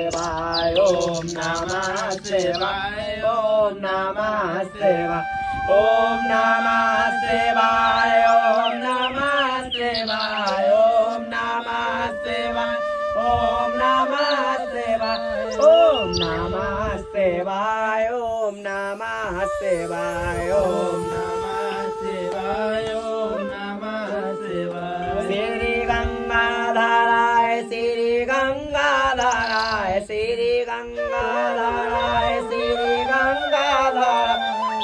शिवाय ओम नमः शिवाय ओम नमः शिवाय ओम नमः शिवाय ओम नमः शिवाय ओम नमः शिवाय ओम नमः शिवाय ओम नमः शिवाय ओम नमः शिवाय ओम नमः शिवाय ओम नमः शिवाय श्री गंगाधराय श्री गंगाधराय श्री गंगाधराय श्री गंगाधराय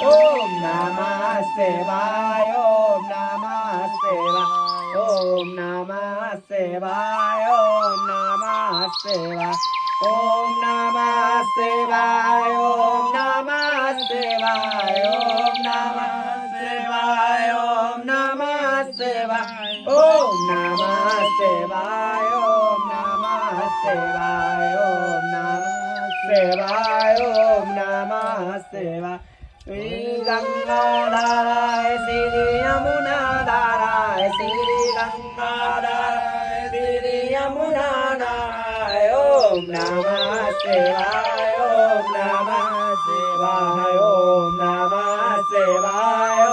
ओम नमः शिवाय ओम नमः शिवाय ओम नमः शिवाय ओम नमः शिवाय ओम नमः शिवाय ओम नमः शिवाय ओम नमः शिवाय ओम नमः शिवाय ओम नमः शिवाय ओम नमः शिवाय ओम नमः शिवाय ओम नमः शिवाय श्री गंगाधराय श्री यमुनाधराय श्री गंगाधराय श्री यमुनाधराय ओम नमः शिवाय ओम नमः शिवाय ओम नमः शिवाय